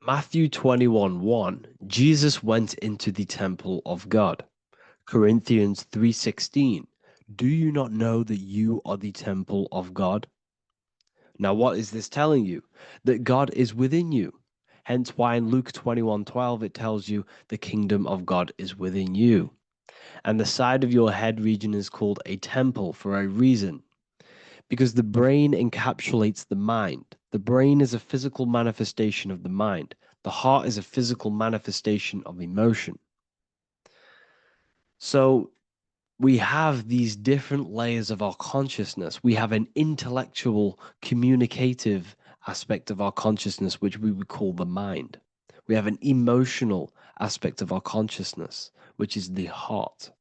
Matthew 21:1, Jesus went into the temple of God. Corinthians 3:16, do you not know that you are the temple of God? Now, what is this telling you? That God is within you. Hence why in Luke 21:12 it tells you the kingdom of God is within you. And the side of your head region is called a temple for a reason. Because the brain encapsulates the mind. The brain is a physical manifestation of the mind. The heart is a physical manifestation of emotion. So we have these different layers of our consciousness. We have an intellectual, communicative aspect of our consciousness, which we would call the mind. We have an emotional aspect of our consciousness, which is the heart.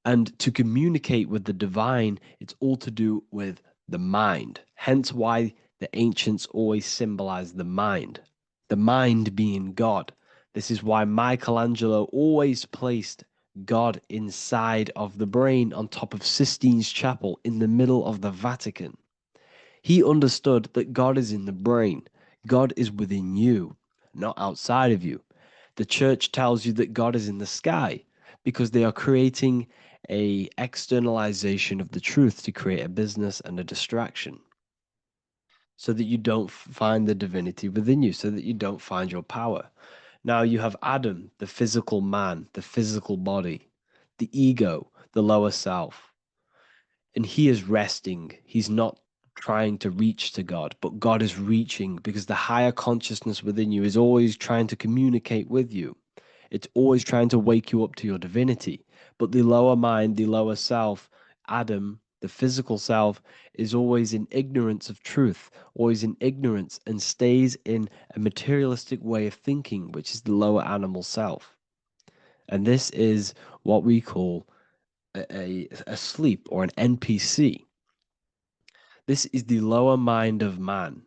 And to communicate with the divine, it's all to do with the mind. Hence why the ancients always symbolize the mind being God. This is why Michelangelo always placed God inside of the brain on top of Sistine Chapel in the middle of the Vatican. He understood that God is in the brain. God is within you, not outside of you. The church tells you that God is in the sky because they are creating a externalization of the truth to create a business and a distraction so that you don't find the divinity within you, so that you don't find your power. Now you have Adam, the physical man, the physical body, the ego, the lower self, and he is resting. He's not trying to reach to God, but God is reaching because the higher consciousness within you is always trying to communicate with you. It's always trying to wake you up to your divinity. But the lower mind, the lower self, Adam, the physical self, is always in ignorance of truth, always in ignorance, and stays in a materialistic way of thinking, which is the lower animal self. And this is what we call a sleep or an NPC. This is the lower mind of man.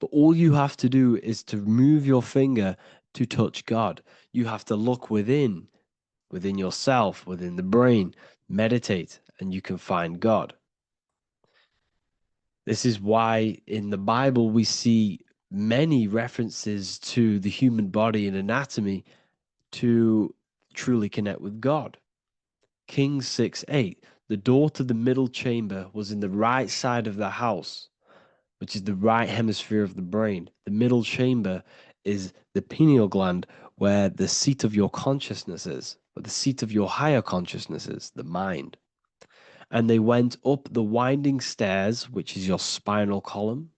But all you have to do is to move your finger to touch God. You have to look within yourself, within the brain, meditate, and you can find God. This is why in the Bible we see many references to the human body and anatomy to truly connect with God. Kings 6:8, the door to the middle chamber was in the right side of the house, which is the right hemisphere of the brain. The middle chamber is the pineal gland, where the seat of your consciousness is, where the seat of your higher consciousness is, the mind. And they went up the winding stairs, which is your spinal column,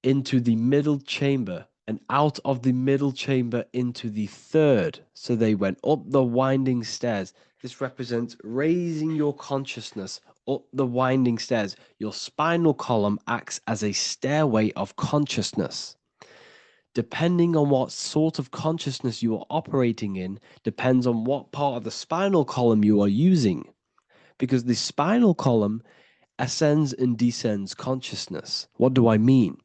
into the middle chamber, and out of the middle chamber into the third. So they went up the winding stairs. This represents raising your consciousness up the winding stairs. Your spinal column acts as a stairway of consciousness. Depending on what sort of consciousness you are operating in, depends on what part of the spinal column you are using. Because the spinal column ascends and descends consciousness. What do I mean?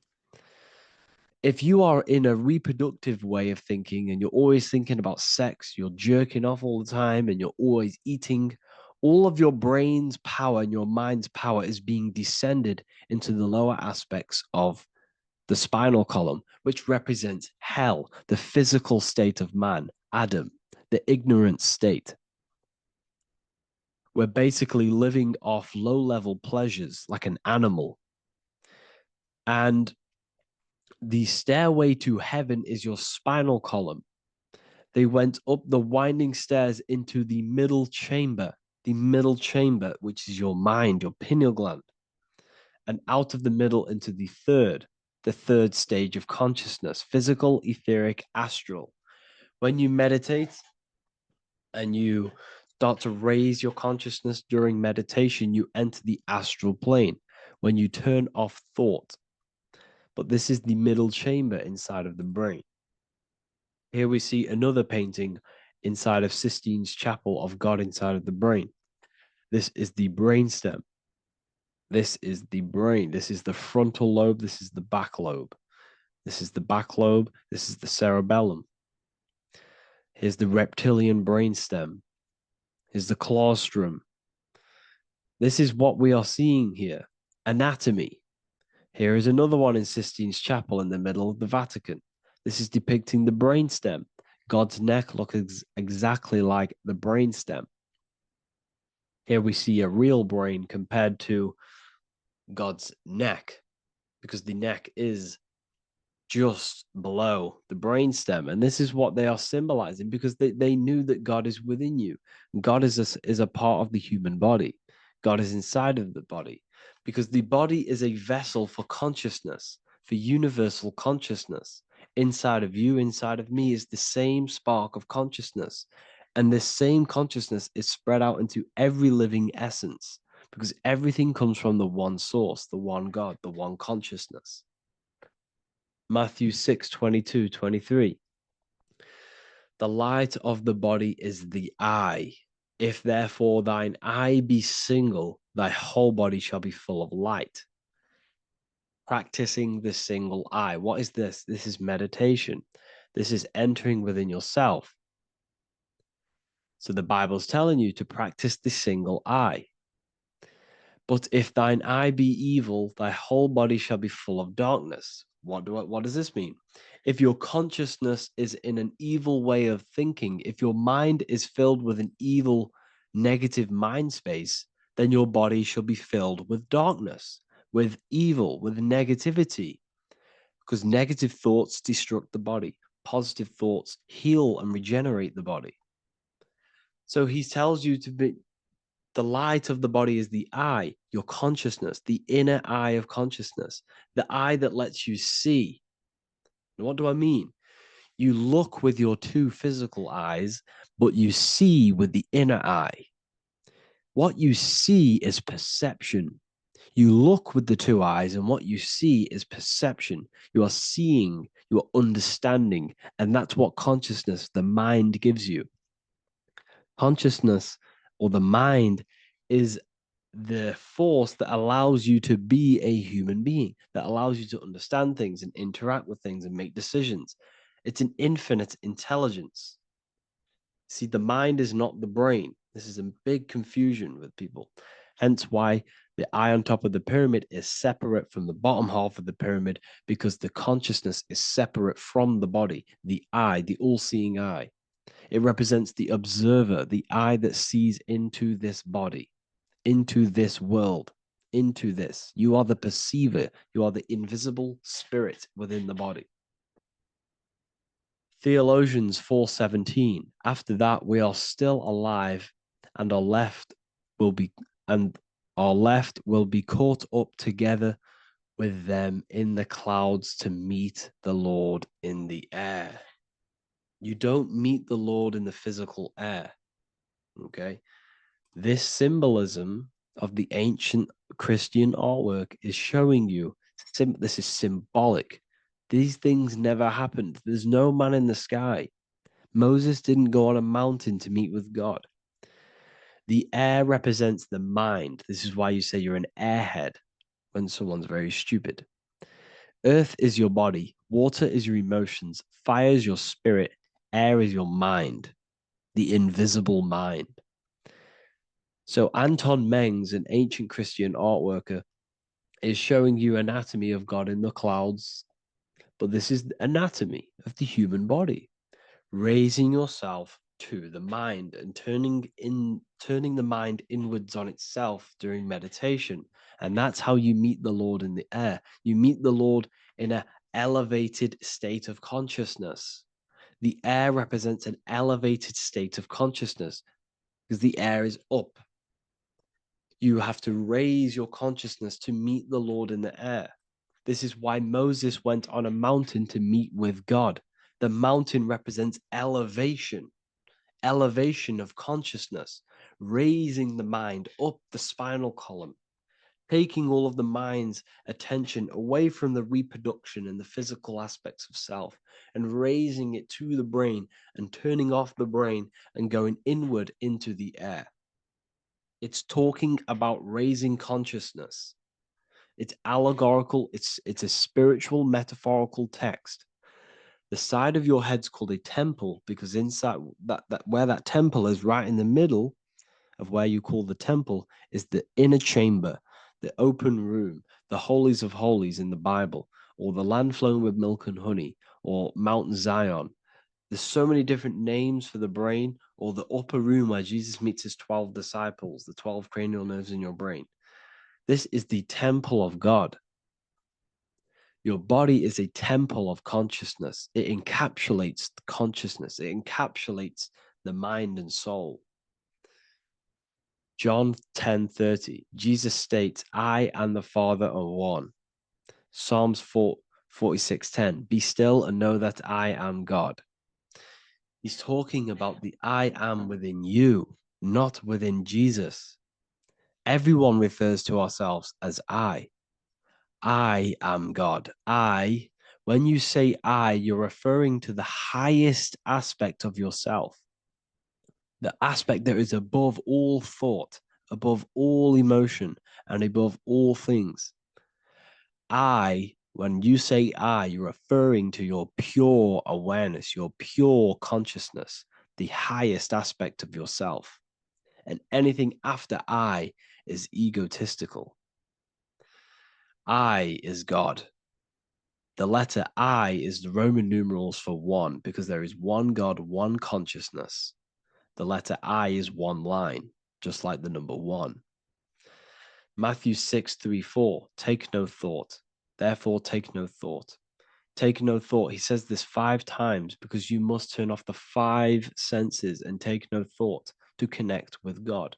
If you are in a reproductive way of thinking and you're always thinking about sex, you're jerking off all the time and you're always eating, all of your brain's power and your mind's power is being descended into the lower aspects of the spinal column, which represents hell, the physical state of man, Adam, the ignorant state. We're basically living off low level pleasures like an animal. And the stairway to heaven is your spinal column. They went up the winding stairs into the middle chamber, which is your mind, your pineal gland, and out of the middle into the third stage of consciousness, physical, etheric, astral. When you meditate and you start to raise your consciousness during meditation, you enter the astral plane when you turn off thought. But this is the middle chamber inside of the brain. Here we see another painting inside of Sistine's chapel of God inside of the brain. This is the brainstem. This is the brain. This is the frontal lobe. This is the back lobe. This is the back lobe. This is the cerebellum. Here's the reptilian brainstem. Here's the claustrum. This is what we are seeing here. Anatomy. Here is another one in Sistine Chapel in the middle of the Vatican. This is depicting the brainstem. God's neck looks exactly like the brainstem. Here we see a real brain compared to God's neck, because the neck is just below the brainstem. And this is what they are symbolizing, because they knew that God is within you. God is a part of the human body. God is inside of the body, because the body is a vessel for consciousness, for universal consciousness. Inside of you, inside of me, is the same spark of consciousness. And this same consciousness is spread out into every living essence, because everything comes from the one source, the one God, the one consciousness. Matthew 6:22, 23. The light of the body is the eye. If therefore thine eye be single, thy whole body shall be full of light. Practicing the single eye. What is this? This is meditation. This is entering within yourself. So the Bible's telling you to practice the single eye. But if thine eye be evil, thy whole body shall be full of darkness. What does this mean? If your consciousness is in an evil way of thinking, if your mind is filled with an evil, negative mind space, then your body shall be filled with darkness, with evil, with negativity. Because negative thoughts destruct the body, positive thoughts heal and regenerate the body. So he tells you to be, the light of the body is the eye, your consciousness, the inner eye of consciousness, the eye that lets you see. And what do I mean? You look with your two physical eyes, but you see with the inner eye. What you see is perception. You look with the two eyes, and what you see is perception. You are seeing, you are understanding, and that's what consciousness, the mind, gives you. Consciousness, or the mind, is the force that allows you to be a human being, that allows you to understand things and interact with things and make decisions. It's an infinite intelligence. See, the mind is not the brain. This is a big confusion with people. Hence why the eye on top of the pyramid is separate from the bottom half of the pyramid, because the consciousness is separate from the body, the eye, the all-seeing eye. It represents the observer, the eye that sees into this body, into this world, into this. You are the perceiver. You are the invisible spirit within the body. Theologians 4:17. After that, we are still alive, and our left will be caught up together with them in the clouds to meet the Lord in the air. You don't meet the Lord in the physical air. Okay. This symbolism of the ancient Christian artwork is showing you this is symbolic. These things never happened. There's no man in the sky. Moses didn't go on a mountain to meet with God. The air represents the mind. This is why you say you're an airhead when someone's very stupid. Earth is your body. Water is your emotions. Fire is your spirit. Air is your mind, the invisible mind. So Anton Mengs, an ancient Christian art worker, is showing you anatomy of God in the clouds, but this is anatomy of the human body, raising yourself to the mind and turning the mind inwards on itself during meditation. And that's how you meet the Lord in the air. You meet the Lord in an elevated state of consciousness. The air represents an elevated state of consciousness because the air is up. You have to raise your consciousness to meet the Lord in the air. This is why Moses went on a mountain to meet with God. The mountain represents elevation, elevation of consciousness, raising the mind up the spinal column, taking all of the mind's attention away from the reproduction and the physical aspects of self and raising it to the brain and turning off the brain and going inward into the air. It's talking about raising consciousness. It's allegorical. It's a spiritual, metaphorical text. The side of your head's called a temple because inside that where that temple is, right in the middle of where you call the temple, is the inner chamber, the open room, the holies of holies in the Bible, or the land flowing with milk and honey, or Mount Zion. There's so many different names for the brain, or the upper room where Jesus meets his 12 disciples, the 12 cranial nerves in your brain. This is the temple of God. Your body is a temple of consciousness. It encapsulates the consciousness. It encapsulates the mind and soul. John 10:30, Jesus states, I and the Father are one. Psalms 46:10, be still and know that I am God. He's talking about the I am within you, not within Jesus. Everyone refers to ourselves as I. I am God. When you say I, you're referring to the highest aspect of yourself, the aspect that is above all thought, above all emotion, and above all things. When you say I, you're referring to your pure awareness, your pure consciousness, the highest aspect of yourself. And anything after I is egotistical. I is God. The letter I is the Roman numerals for one, because there is one God, one consciousness. The letter I is one line, just like the number one. Matthew 6:3-4, take no thought. Therefore, take no thought. Take no thought. He says this 5 times because you must turn off the 5 senses and take no thought to connect with God.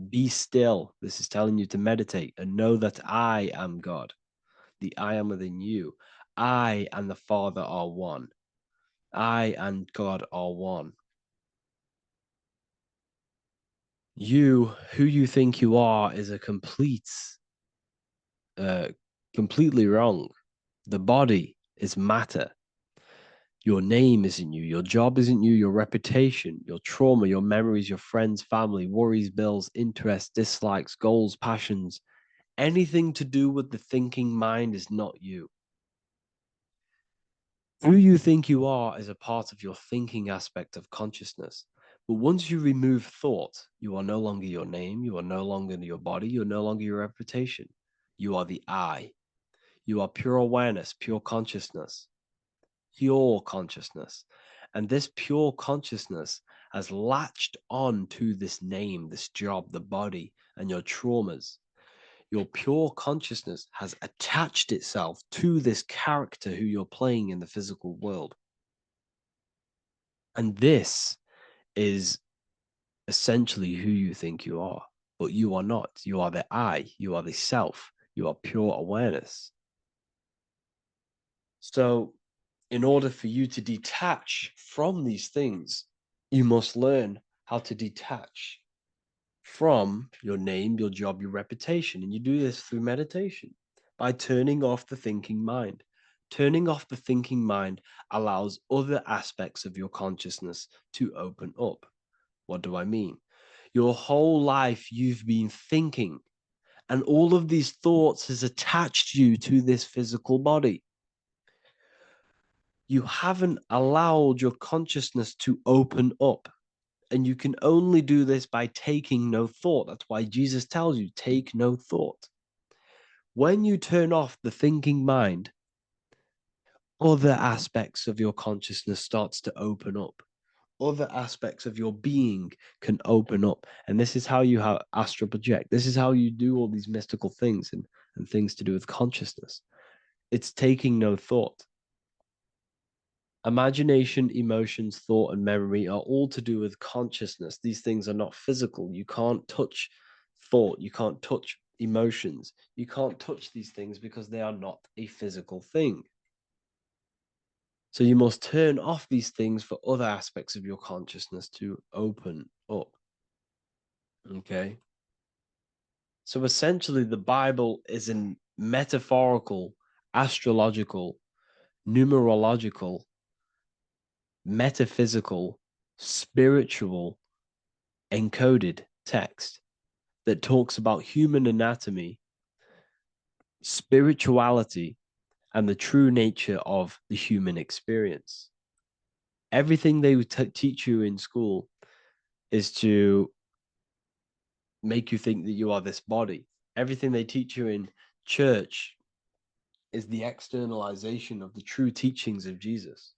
Be still. This is telling you to meditate and know that I am God. The I am within you. I and the Father are one. I and God are one. You, who you think you are, is a completely wrong. The body is matter. Your name isn't you. Your job isn't you. Your reputation, your trauma, your memories, your friends, family, worries, bills, interests, dislikes, goals, passions, anything to do with the thinking mind is not you. Who you think you are is a part of your thinking aspect of consciousness. But once you remove thought, you are no longer your name. You are no longer your body. You're no longer your reputation. You are the I. You are pure awareness, pure consciousness. Pure consciousness. And this pure consciousness has latched on to this name, this job, the body, and your traumas. Your pure consciousness has attached itself to this character who you're playing in the physical world. And this is essentially who you think you are, but you are not. You are the I, you are the self, you are pure awareness. So, in order for you to detach from these things, you must learn how to detach from your name, your job, your reputation. And you do this through meditation by turning off the thinking mind. Turning off the thinking mind allows other aspects of your consciousness to open up. What do I mean? Your whole life you've been thinking, and all of these thoughts has attached you to this physical body. You haven't allowed your consciousness to open up. And you can only do this by taking no thought. That's why Jesus tells you, take no thought. When you turn off the thinking mind, other aspects of your consciousness starts to open up. Other aspects of your being can open up. And this is how you have astral project. This is how you do all these mystical things and things to do with consciousness. It's taking no thought. Imagination, emotions, thought, and memory are all to do with consciousness. These things are not physical. You can't touch thought. You can't touch emotions. You can't touch these things because they are not a physical thing. So you must turn off these things for other aspects of your consciousness to open up. Okay. So essentially, the Bible is a metaphorical, astrological, numerological, metaphysical, spiritual, encoded text that talks about human anatomy, spirituality, and the true nature of the human experience. Everything they teach you in school is to make you think that you are this body. Everything they teach you in Church is the externalization of the true teachings of Jesus.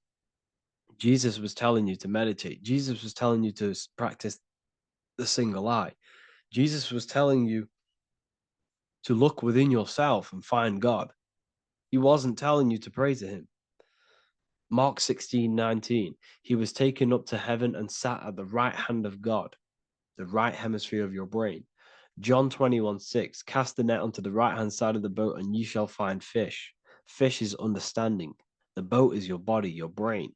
Jesus was telling you to meditate. Jesus was telling you to practice the single eye. Jesus was telling you to look within yourself and find God. He wasn't telling you to pray to him. Mark 16:19, he was taken up to heaven and sat at the right hand of God, the right hemisphere of your brain. John 21:6, cast the net onto the right hand side of the boat and you shall find fish. Fish is understanding. The boat is your body, your brain.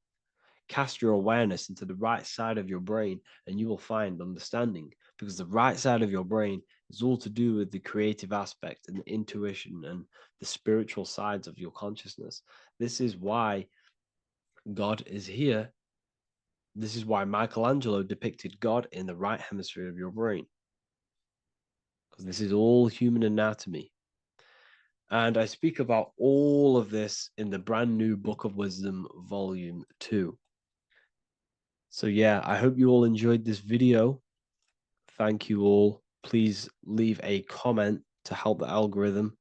Cast your awareness into the right side of your brain and you will find understanding, because the right side of your brain is all to do with the creative aspect and the intuition and the spiritual sides of your consciousness. This is why God is here. This is why Michelangelo depicted God in the right hemisphere of your brain, because this is all human anatomy. And I speak about all of this in the brand new Book of Wisdom, Volume 2. So yeah, I hope you all enjoyed this video. Thank you all. Please leave a comment to help the algorithm.